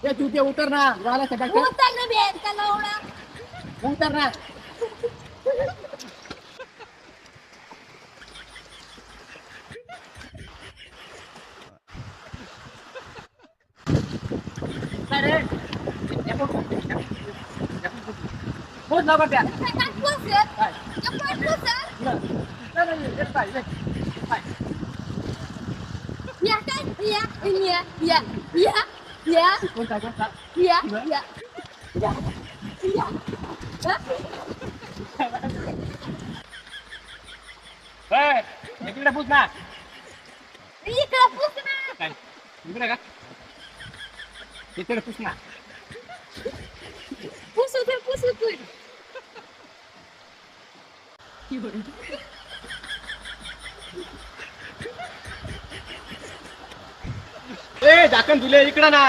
ए तू ते उतर ना झाला सकाळ उतर ना बेन का लवडा. उतर ना. अरे बहुत लवकर द्या. काय काटलं सर? काय काटलं सर? या काय? या. कोणता कोणता या. हा? इकडे पूछ ना. इकडं पुस ना. काय इकडे का इकडे पूछ ना. पुसू तू. ए झाकण तुले इकडे ना.